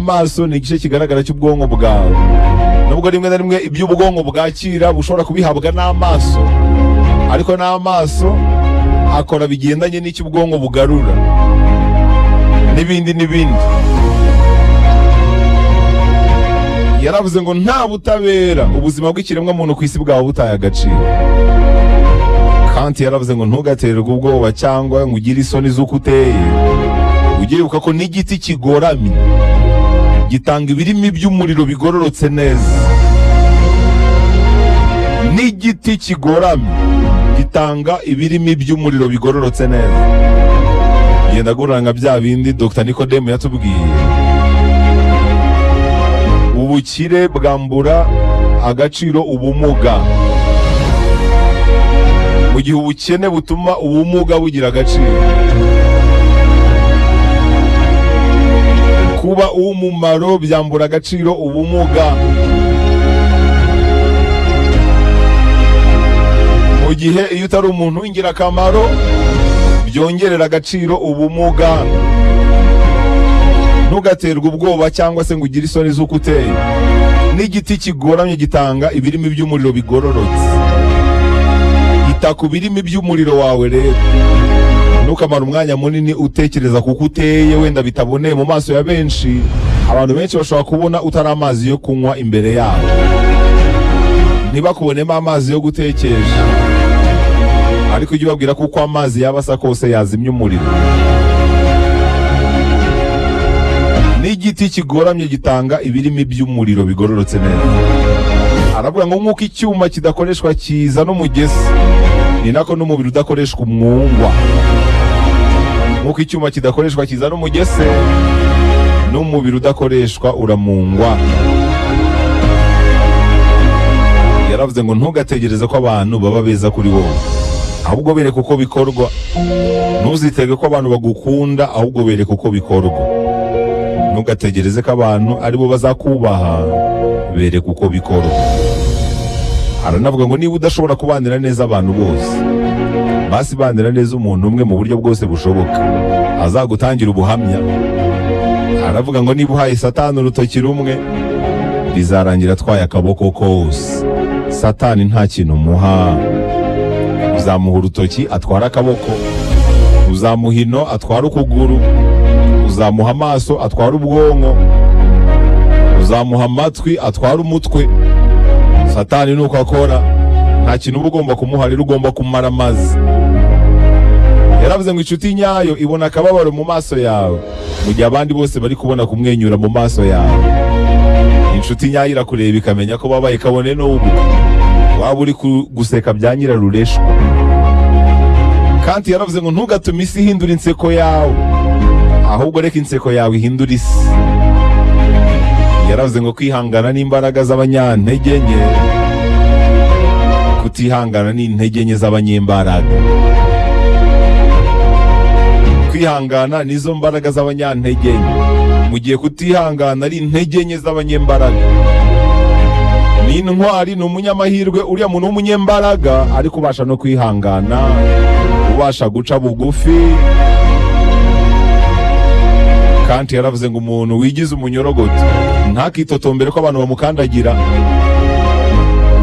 amaso ni igice kigaragara cy'ubwonko bwawe, nubwo rimwe na rimwe iby'ubwonko bwakira bushobora kubihabwa n'amaso, ariko n'amaso akora bigendanye n'icyo ubwonko bugarura n'ibindi n'ibindi. Yaravuze ngo nta butabera ubuzima bw'ikiremwamuntu ku isi bwaba butaye agaciro. Kanti yaravuze ngo ntugatererwe ubwoba cyangwa ngo ugire isoni z'uko uteye, ujye wibuka ko n'igiti kigoramye gitanga ibirimi by'umuriro bigororotse neza. N'igiti kigoramye gitanga ibirimi by'umuriro bigororotse neza. Yenda guranga bya bindi Dr. Nikodemu yatubwiye. Ubukire bwambura agaciro ubumuga, mu gihe ubukene butuma ubumuga bugira agaciro. Kuba uw'umumaro byambura agaciro ubumuga, mu gihe iyo utari umuntu w'ingirakamaro byongerera agaciro ubumuga. Ntugaterwe ubwoba cyangwa se ngo ugire isoni z'uko uteye. N'igiti kigoramye gitanga ibirimi by'umuriro bigororotse. Ita ku birimi by'umuriro wawe rero, ntukamara umwanya munini utekereza kuko uteye wenda bitaboneye mu maso ya benshi. Abantu benshi bashobora kubona utari amazi yo kunywa imbere yabo, ntibakubonemo amazi yo gutekesha, ariko ujye ubabwira ko uko amazi yaba asa kose yazimya umuriro. N'igiti kigoramye gitanga ibirimi by'umuriro bigororotse neza. Aravuga ngo nk'uko icyuma kidakoreshwa kiza n'umugesi, ni nako n'umubiri udakoreshwa umwungwa. Nk'uko icyuma kidakoreshwa kiza n'umugese, n'umubiri udakoreshwa uramungwa. Yaravuze ngo ntugategereze ko abantu baba beza kuri wowe, ahubwo bereka uko bikorwa. Ntuzitege ko abantu bagukunda, ahubwo bereka uko bikorwa. Ntugategereze ko abantu aribo bazakubaha, bereka uko bikorwa. Aranavuga ngo niba udashobora kubanira neza abantu bose, basi bandira neza umuntu umwe mu buryo bwose bushoboka, azagutangira ubuhamya. Aravuga ngo niba uhaye Satani urutoki rumwe, bizarangira atwaye akaboko kose. Satani nta kintu umuha. Uzamuha urutoki atwara akaboko, uzamuha ino atwara ukuguru, uzamuha amaso atwara ubwonko, uzamuha amatwi atwara umutwe. Satani nuko akora, nta kintu uba ugomba kumuha, rero ugomba kumara amazi. Yaravuze ngo inshuti nyayo ibona akababaro mu maso yawe, mu gihe abandi bose bari kubona kumwenyura mu maso yawe. Inshuti nyayo irakureba ikamenya ko babaye, kabone n'ubu waba uri guseka bya nyirarureshwa. Kandi yaravuze ngo ntugatume isi ihindura inseko yawe, ahubwo reka inseko yawe ihindura isi. Yaravuze ngo kwihangana n'imbaraga z'abanyantege nke, kutihangana n'intege nke z'abanyembaraga. Kwihangana nizo mbaraga z'abanyantege nke, mu gihe kutihangana ari intege nke z'abanyembaraga. Ni intwari, ni umunyamahirwe uriya muntu w'umunyembaraga ariko ubasha no kwihangana, ubasha guca bugufi. Kandi yaravuze ngo umuntu wigize umunyorogoto ntakitotombere ko abantu bamukandagira.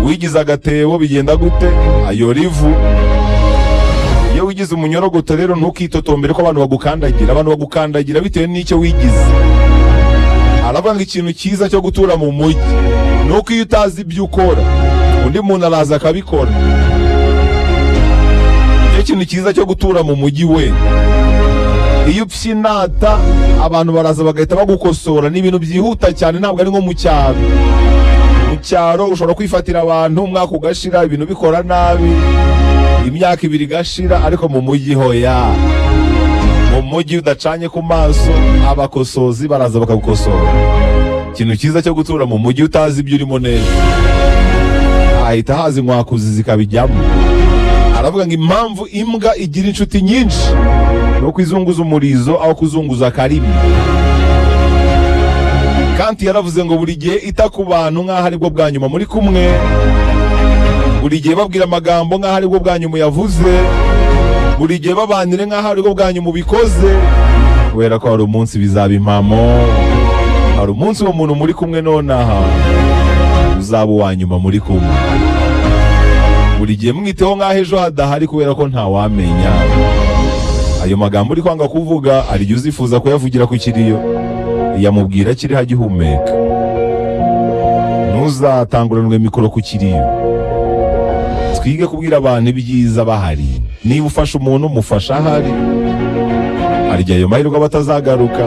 Wigize agatebo bigenda gute? Ayora ivu. Iyo wigize umunyorogoto rero ntukitotombere ko abantu bagukandagira. Abantu bagukandagira bitewe n'icyo wigize. Aravuga ngo ikintu cyiza cyo gutura mu mujyi nuko iyo utazi ibyo ukora, undi muntu araza akabikora. Icyo kintu cyiza cyo gutura mu mujyi we, iyo upyinata abantu baraza bagahita bagukosora. Ni ibintu byihuta cyane, ntabwo ari nko mu cyaro. Mu cyaro ushobora kwifatira abantu umwaka ugashira ibintu bikora nabi, imyaka 2 igashira, ariko mu mujyi hoya. Mu mujyi udacanye ku maso, abakosozi baraza bakagukosora. Ikintu cyiza cyo gutura mu mujyi utazi ibyo urimo neza, ahita haza inkwakuzi zikabijyamo. Aravuga ngo impamvu imbwa igira inshuti nyinshi no kwizunguza umurizo aho kuzunguza akarimi. Kandi yaravuze ngo buri gihe ita ku bantu nk'aho aribwo bwa nyuma muri kumwe, buri gihe babwira amagambo nk'aho aribwo bwa nyuma yavuze, buri gihe babanire nk'aho aribwo bwa nyuma ubikoze, kubera ko hari umunsi bizaba impamo. hari umunsi uwo muntu muri kumwe nonaha uzaba uwa nyuma muri kumwe. Buri gihe mwiteho nk'aho ejo hadahari kubera ko ntawamenya. Ayo magambo uri kwanga kuvuga hari igihe uzifuza kuyavugira ku kiriyo, yamubwira kiri hagihumeka. Ntuzatanguranwe mikoro ku kiriyo. Twige kubwira abantu ibyiza bahari. Niba ufasha umuntu mufasha ahari, hari igihe ayo mahirwe batazagaruka.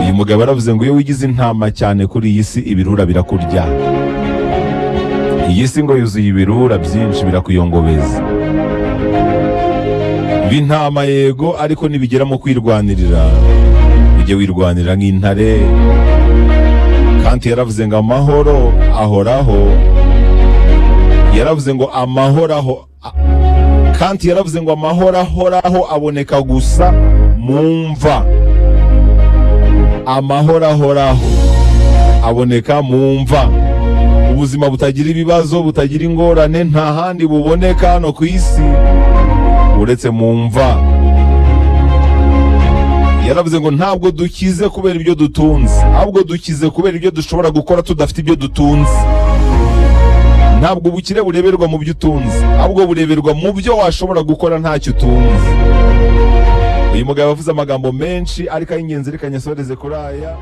Uyu mugabo yaravuze ngo iyo wigize intama cyane kuri iyi si ibirura birakurya. Iyi si ngo yuzuye ibirura byinshi birakuyongobeza. B'intama yego, ariko nibigera mu kwirwanirira ujye wirwanira nk'intare. Kandi yaravuze ngo amahoro ahoraho. Yaravuze ngo amahoro aho. Kandi yaravuze ngo amahoro ahoraho aboneka gusa mu mva. Amahoro ahoraho aboneka mu mva. Ubuzima butagira ibibazo, butagira ingorane, nta handi buboneka hano ku isi uretse mu mva. Yaravuze ngo ntabwo dukize kubera ibyo dutunze, ahubwo dukize kubera ibyo dushobora gukora tudafite ibyo dutunze. Ntabwo ubukire bureberwa mu byo utunze, ahubwo bureberwa mu byo washobora gukora ntacyo utunze. Uyu mugabo yavuze amagambo menshi ariko ay'ingenzi, reka nyasoreze kuri aya.